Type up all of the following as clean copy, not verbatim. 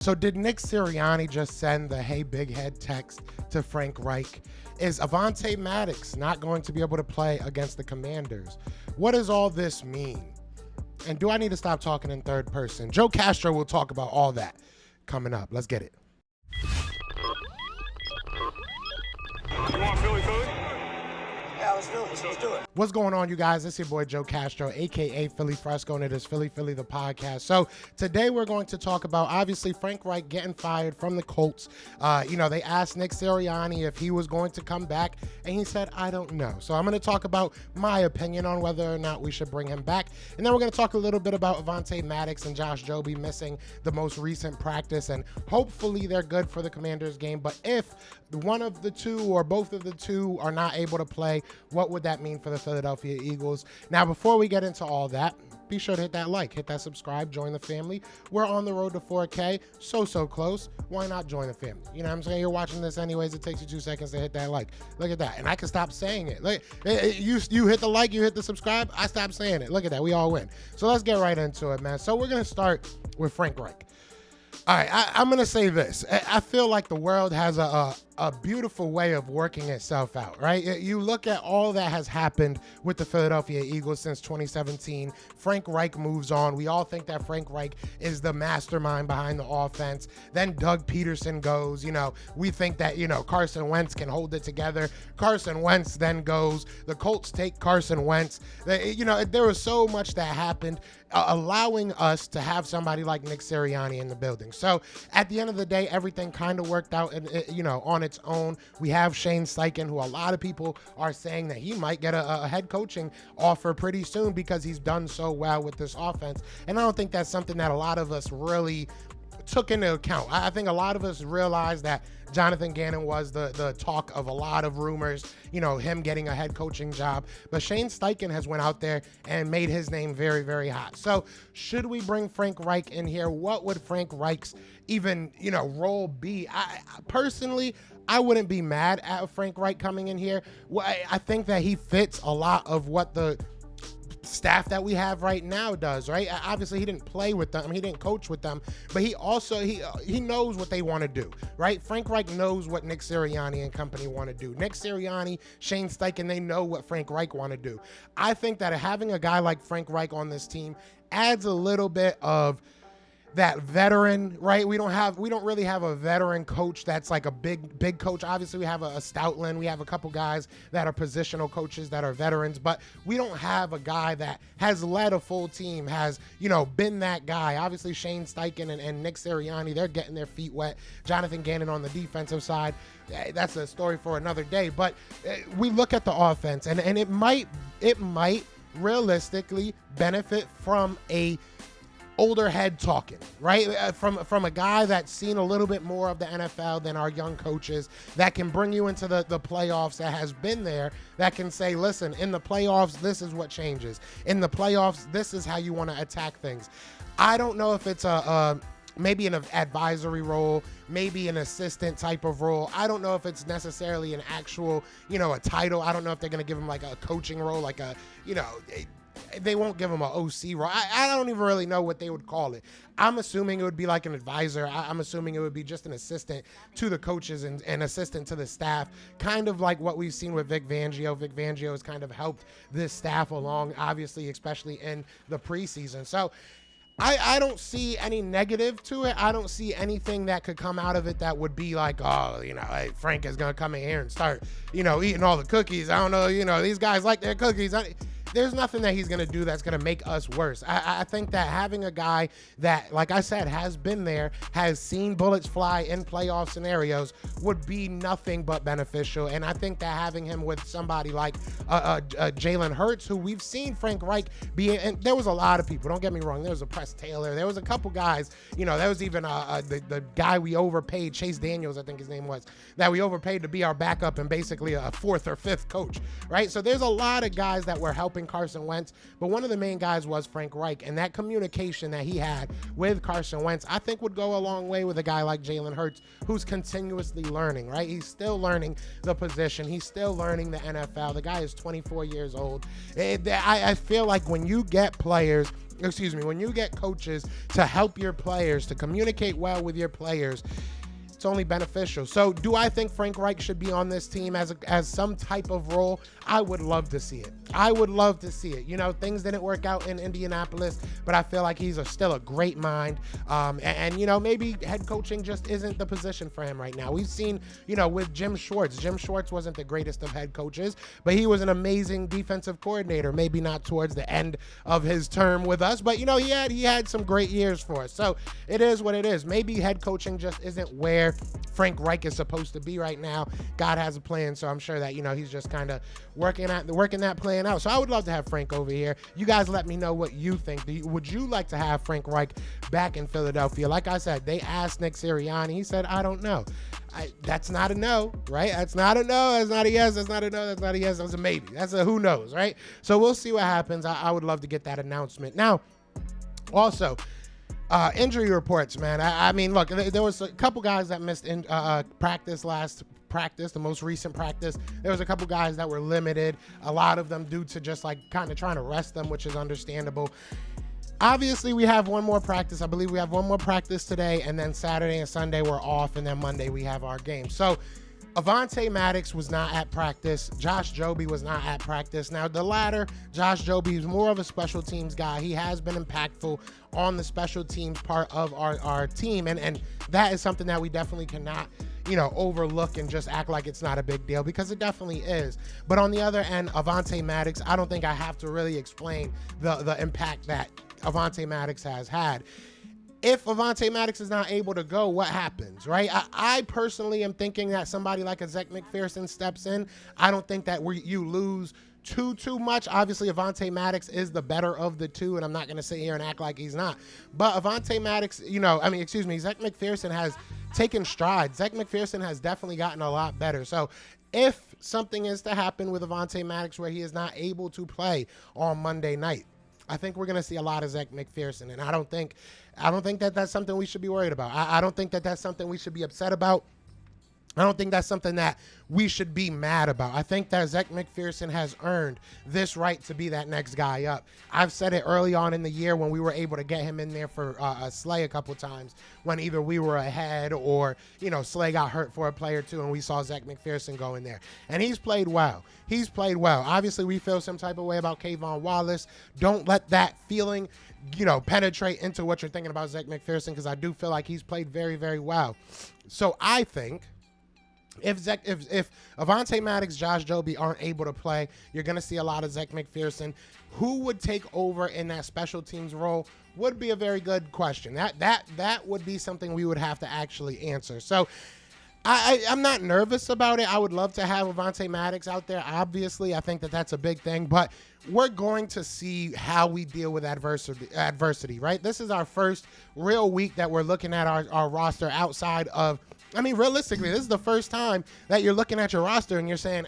So did Nick Sirianni just send the "Hey Big Head" text to Frank Reich? Is Avonte Maddox not going to be able to play against the Commanders? What does all this mean? And do I need to stop talking in third person? Joe Castro will talk about all that coming up. Let's get it. You want Philly food? Yeah, let's do it. What's going on, you guys? It's your boy Joe Castro, aka Philly Fresco, and it is Philly the podcast. So today we're going to talk about, obviously, Frank Reich getting fired from the Colts. They asked Nick Sirianni if he was going to come back, and he said, I don't know. So I'm going to talk about my opinion on whether or not we should bring him back. And then we're going to talk a little bit about Avonte Maddox and Josh Jobe missing the most recent practice, and hopefully they're good for the Commanders game. But if one of the two or both of the two are not able to play, what would that mean for the Philadelphia Eagles? Now, before we get into all that, be sure to hit that like, hit that subscribe, join the family. We're on the road to 4K, so close. Why not join the family? You know what I'm saying? You're watching this anyways. It takes you 2 seconds to hit that like. Look at that. And I can stop saying it. Look, you hit the like, you hit the subscribe, I stop saying it. Look at that. We all win. So let's get right into it, man. So we're going to start with Frank Reich. All right, I'm going to say this. I feel like the world has a beautiful way of working itself out, right? You look at all that has happened with the Philadelphia Eagles since 2017. Frank Reich moves on. We all think that Frank Reich is the mastermind behind the offense. Then Doug Peterson goes. We think that, Carson Wentz can hold it together. Carson Wentz then goes. The Colts take Carson Wentz. There was so much that happened, allowing us to have somebody like Nick Sirianni in the building. So at the end of the day, everything kind of worked out, on its own. We have Shane Steichen, who a lot of people are saying that he might get a head coaching offer pretty soon because he's done so well with this offense. And I don't think that's something that a lot of us really took into account. I think a lot of us realized that Jonathan Gannon was the talk of a lot of rumors, him getting a head coaching job. But Shane Steichen has went out there and made his name very, very hot. So should we bring Frank Reich in here? What would Frank Reich's even, role be? Personally, I wouldn't be mad at Frank Reich coming in here. I think that he fits a lot of what the staff that we have right now does, right? Obviously, he didn't play with them. He didn't coach with them, but he also, he knows what they want to do, right? Frank Reich knows what Nick Sirianni and company want to do. Nick Sirianni, Shane Steichen, they know what Frank Reich want to do. I think that having a guy like Frank Reich on this team adds a little bit of that veteran, right? We don't really have a veteran coach that's like a big coach. Obviously, we have a Stoutland. We have a couple guys that are positional coaches that are veterans, but we don't have a guy that has led a full team, has, been that guy. Obviously, Shane Steichen and Nick Sirianni, they're getting their feet wet. Jonathan Gannon on the defensive side, that's a story for another day. But we look at the offense, and it might realistically benefit from a older head talking, right? From a guy that's seen a little bit more of the NFL than our young coaches, that can bring you into the playoffs, that has been there, that can say, listen, in the playoffs, this is what changes. In the playoffs, this is how you want to attack things. I don't know if it's maybe an advisory role, maybe an assistant type of role. I don't know if it's necessarily an actual, a title. I don't know if they're going to give him like a coaching role, like they won't give him an OC role. I don't even really know what they would call it. I'm assuming it would be like an advisor. I'm assuming it would be just an assistant to the coaches and assistant to the staff, kind of like what we've seen with Vic Fangio. Vic Fangio has kind of helped this staff along, obviously, especially in the preseason. So I don't see any negative to it. I don't see anything that could come out of it that would be like, hey, Frank is going to come in here and start, eating all the cookies. I don't know, these guys like their cookies. There's nothing that he's going to do that's going to make us worse. I think that having a guy that, like I said, has been there, has seen bullets fly in playoff scenarios would be nothing but beneficial. And I think that having him with somebody like Jalen Hurts, who we've seen Frank Reich be, and there was a lot of people, don't get me wrong, there was a Press Taylor, there was a couple guys, there was even the guy we overpaid, Chase Daniels, I think his name was, that we overpaid to be our backup and basically a fourth or fifth coach, right? So there's a lot of guys that were helping keeping Carson Wentz, but one of the main guys was Frank Reich, and that communication that he had with Carson Wentz, I think would go a long way with a guy like Jalen Hurts, who's continuously learning, right? He's still learning the position. He's still learning the NFL. The guy is 24 years old. I feel like when you get when you get coaches to help your players, to communicate well with your players, it's only beneficial. So do I think Frank Reich should be on this team as some type of role? I would love to see it. I would love to see it. You know, things didn't work out in Indianapolis, but I feel like he's still a great mind. And, you know, maybe head coaching just isn't the position for him right now. We've seen, you know, with Jim Schwartz. Jim Schwartz wasn't the greatest of head coaches, but he was an amazing defensive coordinator. Maybe not towards the end of his term with us, but, you know, he had some great years for us. So it is what it is. Maybe head coaching just isn't where Frank Reich is supposed to be right now. God has a plan, so I'm sure that, you know, he's just kind of working that plan out. So I would love to have Frank over here. You guys let me know what you think. Would you like to have Frank Reich back in Philadelphia? Like I said, they asked Nick Sirianni. He said, I don't know. That's not a no, right? That's not a no. That's not a yes. That's not a no. That's not a yes. That's a maybe. That's a who knows, right? So we'll see what happens. I would love to get that announcement. Now, also, injury reports, man. I mean, look, there was a couple guys that missed last practice, the most recent practice. There was a couple guys that were limited, a lot of them due to just like kind of trying to rest them, which is understandable. Obviously, we have one more practice. I believe we have one more practice today, and then Saturday and Sunday we're off, and then Monday we have our game. So Avonte Maddox was not at practice. Josh Jobe was not at practice. Now, the latter, Josh Jobe, is more of a special teams guy. He has been impactful on the special teams part of our team, and that is something that we definitely cannot, you know, overlook and just act like it's not a big deal, because it definitely is. But on the other end, Avonte Maddox, I don't think I have to really explain the impact that Avonte Maddox has had. If Avonte Maddox is not able to go, what happens, right? I personally am thinking that somebody like a Zech McPherson steps in. I don't think that you lose too much. Obviously, Avonte Maddox is the better of the two, and I'm not going to sit here and act like he's not. But Avonte Maddox, Zech McPherson has taken strides. Zech McPherson has definitely gotten a lot better. So if something is to happen with Avonte Maddox where he is not able to play on Monday night, I think we're going to see a lot of Zech McPherson, and I don't think that that's something we should be worried about. I don't think that that's something we should be upset about. I don't think that's something that we should be mad about. I think that Zech McPherson has earned this right to be that next guy up. I've said it early on in the year when we were able to get him in there for Slay a couple times, when either we were ahead or, you know, Slay got hurt for a play or two and we saw Zech McPherson go in there. And he's played well. He's played well. Obviously, we feel some type of way about Kayvon Wallace. Don't let that feeling, you know, penetrate into what you're thinking about Zech McPherson, because I do feel like he's played very, very well. So I think if Avonte Maddox, Josh Jobe aren't able to play, you're going to see a lot of Zech McPherson. Who would take over in that special teams role would be a very good question. That would be something we would have to actually answer. So I'm not nervous about it. I would love to have Avonte Maddox out there. Obviously, I think that that's a big thing, but we're going to see how we deal with adversity, right? This is our first real week that we're looking at our roster outside of, I mean, realistically, this is the first time that you're looking at your roster and you're saying,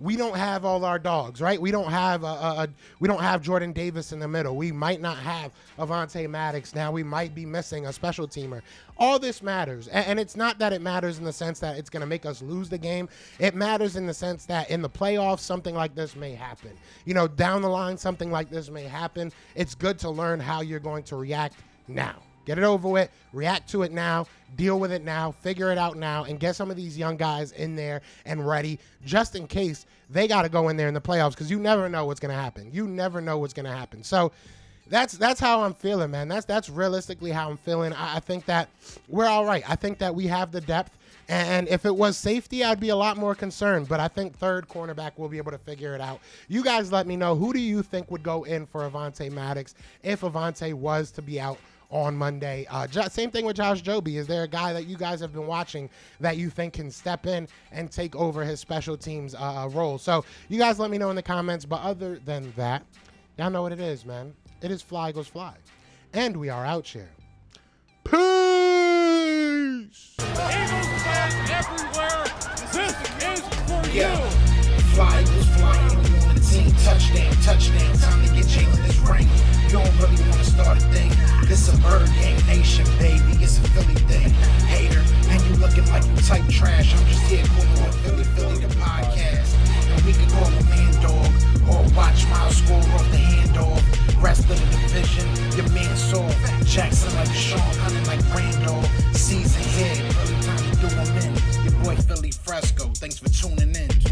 we don't have all our dogs, right? We don't have Jordan Davis in the middle. We might not have Avonte Maddox now. We might be missing a special teamer. All this matters, and it's not that it matters in the sense that it's going to make us lose the game. It matters in the sense that in the playoffs, something like this may happen. You know, down the line, something like this may happen. It's good to learn how you're going to react now. Get it over with, react to it now, deal with it now, figure it out now, and get some of these young guys in there and ready just in case they got to go in there in the playoffs, because you never know what's going to happen. You never know what's going to happen. So that's how I'm feeling, man. That's realistically how I'm feeling. I think that we're all right. I think that we have the depth. And if it was safety, I'd be a lot more concerned. But I think third cornerback will be able to figure it out. You guys let me know, who do you think would go in for Avonte Maddox if Avonte was to be out on Monday? Same thing with Josh Jobe. Is there a guy that you guys have been watching that you think can step in and take over his special teams role? So you guys let me know in the comments. But other than that, y'all know what it is, man. It is Fly Goes Fly. And we are out here. Peace! Eagles fans everywhere, this is for you. Yeah. Fly was flying on the team, touch touchdown, time to get Jalen this ring. You don't really want to start a thing. This a Bird Gang Nation, baby. It's a Philly thing. Hater, and you looking like you type trash. I'm just here calling on Philly the podcast. And we can call a man dog or watch Miles score off the handoff. Rest of the division, your man soft. Jackson like Sean, hunting like Randall. Season head, early time to do him in. Your boy Philly Fresco. Thanks for tuning in.